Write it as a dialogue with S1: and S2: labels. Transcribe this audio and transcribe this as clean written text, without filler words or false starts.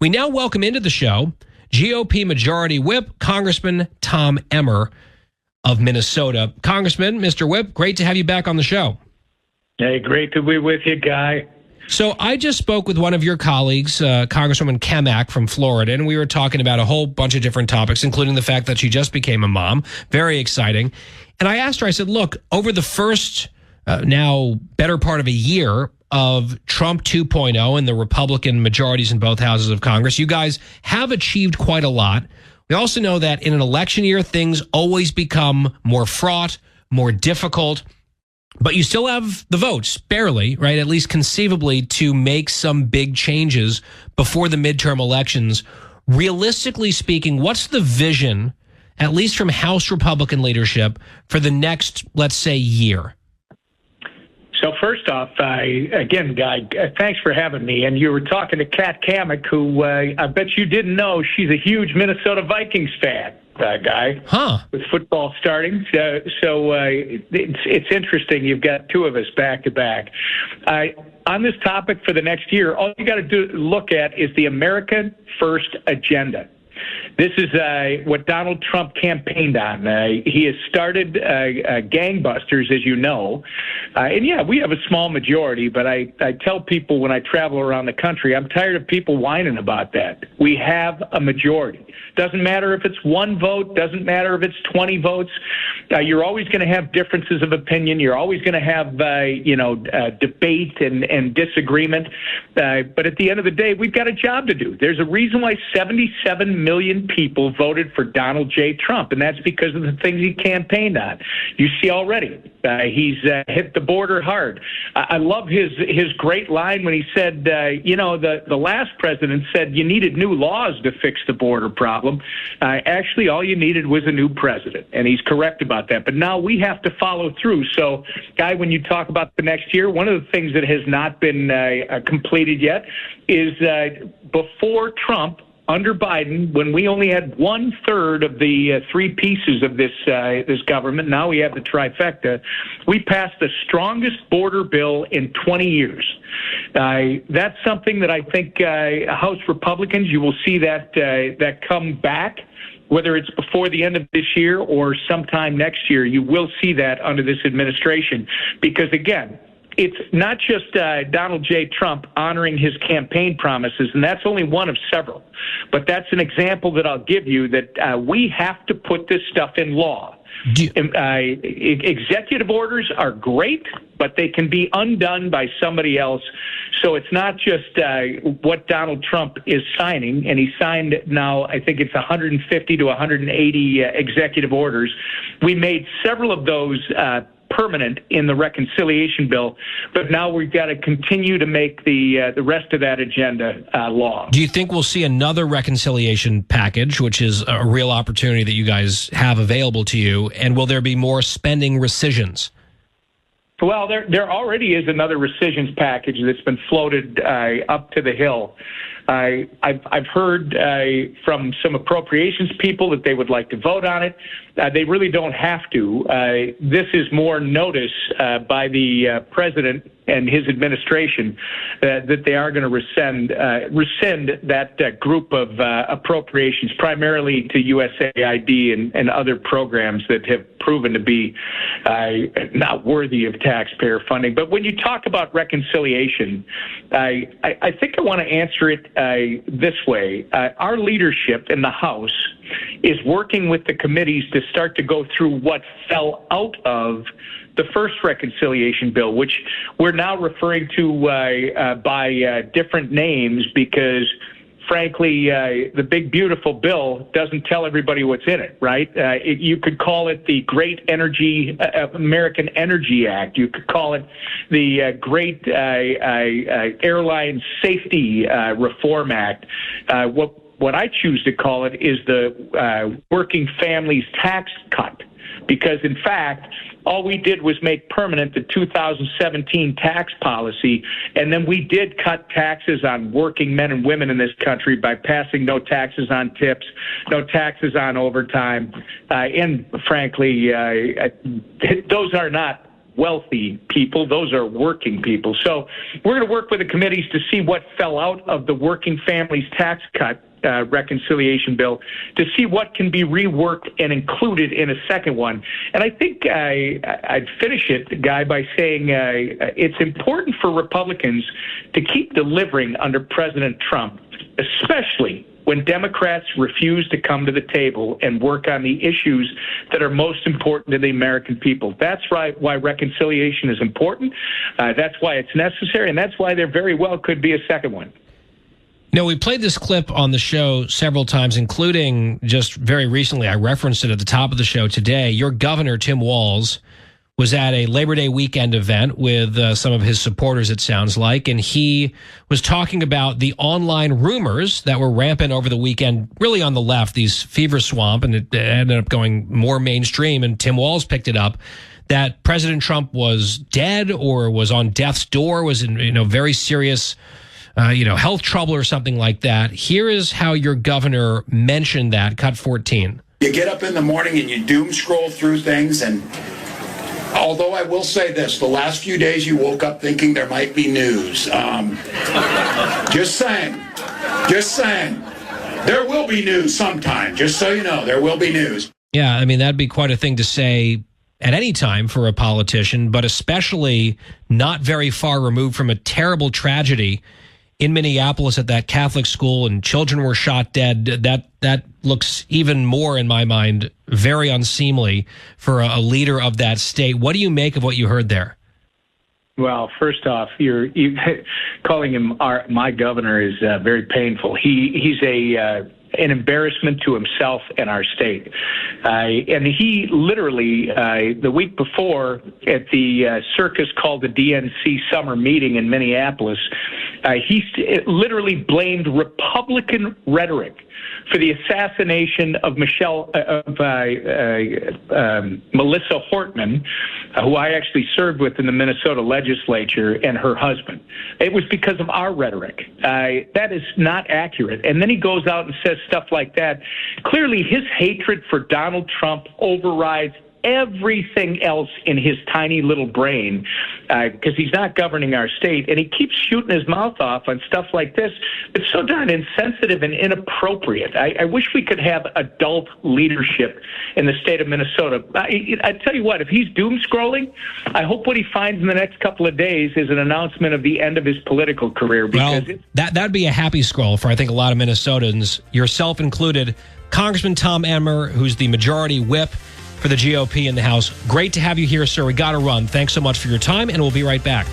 S1: We now welcome into the show GOP Majority Whip, Congressman Tom Emmer of Minnesota. Congressman, Mr. Whip, great to have you back on the show.
S2: Hey, great to be with you, Guy.
S1: So I just spoke with one of your colleagues, Congresswoman Kamak from Florida, and we were talking about a whole bunch of different topics, including the fact that she just became a mom. Very exciting. And I asked her, I said, look, over the first now better part of a year of Trump 2.0 and the Republican majorities in both houses of Congress, you guys have achieved quite a lot. We also know that in an election year, things always become more fraught, more difficult, but you still have the votes, barely, right, at least conceivably, to make some big changes before the midterm elections. Realistically speaking, what's the vision, at least from House Republican leadership, for the next, let's say, year?
S2: So first off, again, Guy, thanks for having me. And you were talking to Kat Kamak, who I bet you didn't know she's a huge Minnesota Vikings fan, Guy.
S1: Huh.
S2: With football starting. So it's interesting. You've got two of us back to back. On this topic for the next year, all you got to look at is the American First agenda. This is what Donald Trump campaigned on. He has started gangbusters, as you know. And, yeah, we have a small majority, but I tell people when I travel around the country, I'm tired of people whining about that. We have a majority. Doesn't matter if it's one vote. Doesn't matter if it's 20 votes. You're always going to have differences of opinion. You're always going to have, debate and disagreement. But at the end of the day, we've got a job to do. There's a reason why 77 million people voted for Donald J. Trump, and that's because of the things he campaigned on. You see already, he's hit the border hard. I love his great line when he said, the last president said you needed new laws to fix the border problem. Actually, all you needed was a new president, and he's correct about that. But now we have to follow through. So, Guy, when you talk about the next year, one of the things that has not been completed yet is before Trump, under Biden, when we only had 1/3 of the three pieces of this government, now we have the trifecta, we passed the strongest border bill in 20 years. That's something that I think House Republicans, you will see that come back. Whether it's before the end of this year or sometime next year, you will see that under this administration. Because, again, it's not just Donald J. Trump honoring his campaign promises, and that's only one of several. But that's an example that I'll give you that we have to put this stuff in law. Executive orders are great, but they can be undone by somebody else. So it's not just what Donald Trump is signing, and he signed now, I think it's 150 to 180 executive orders. We made several of those permanent in the reconciliation bill, but now we've got to continue to make the rest of that agenda law.
S1: Do you think we'll see another reconciliation package, which is a real opportunity that you guys have available to you, and will there be more spending rescissions?
S2: Well, there already is another rescissions package that's been floated up to the hill. I've heard from some appropriations people that they would like to vote on it. They really don't have to. This is more notice by the president and his administration that they are going to rescind that group of appropriations, primarily to USAID and other programs that have proven to be not worthy of taxpayer funding. But when you talk about reconciliation, I think I want to answer it this way. Our leadership in the House is working with the committees to start to go through what fell out of the first reconciliation bill, which we're now referring to by different names because, frankly, the big, beautiful bill doesn't tell everybody what's in it, right? You could call it the Great American Energy Act. You could call it the Great Airline Safety Reform Act. What I choose to call it is the Working Families Tax Cut, because, in fact, all we did was make permanent the 2017 tax policy, and then we did cut taxes on working men and women in this country by passing no taxes on tips, no taxes on overtime, and frankly, those are not wealthy people. Those are working people. So we're going to work with the committees to see what fell out of the working families tax cut reconciliation bill, to see what can be reworked and included in a second one. And I think I'd finish it, Guy, by saying it's important for Republicans to keep delivering under President Trump, especially when Democrats refuse to come to the table and work on the issues that are most important to the American people. That's right, why reconciliation is important. That's why it's necessary, and that's why there very well could be a second one.
S1: No, we played this clip on the show several times, including just very recently. I referenced it at the top of the show today. Your governor, Tim Walz, was at a Labor Day weekend event with some of his supporters, it sounds like, and he was talking about the online rumors that were rampant over the weekend, really on the left, these fever swamp, and it ended up going more mainstream, and Tim Walz picked it up, that President Trump was dead or was on death's door, was in very serious health trouble or something like that. Here is how your governor mentioned that, cut 14.
S3: You get up in the morning and you doom scroll through things, and although I will say this, the last few days you woke up thinking there might be news. Just saying. There will be news sometime, just so you know, there will be news.
S1: Yeah, I mean, that'd be quite a thing to say at any time for a politician, but especially not very far removed from a terrible tragedy in Minneapolis at that Catholic school, and children were shot dead. That looks even more, in my mind, very unseemly for a leader of that state. What do you make of what you heard there?
S2: Well, first off, you calling him my governor is very painful. He's an embarrassment to himself and our state. And he literally, the week before, at the circus called the DNC summer meeting in Minneapolis, he literally blamed Republican rhetoric for the assassination of Melissa Hortman, who I actually served with in the Minnesota legislature, and her husband. It was because of our rhetoric. That is not accurate. And then he goes out and says stuff like that. Clearly, his hatred for Donald Trump overrides everything else in his tiny little brain, because he's not governing our state, and he keeps shooting his mouth off on stuff like this. It's so darn insensitive and inappropriate. I wish we could have adult leadership in the state of Minnesota. I tell you what, if he's doom scrolling, I hope what he finds in the next couple of days is an announcement of the end of his political career. Because
S1: that'd be a happy scroll for, I think, a lot of Minnesotans, yourself included. Congressman Tom Emmer, who's the majority whip for the GOP in the House. Great to have you here, sir. We got to run. Thanks so much for your time, and we'll be right back.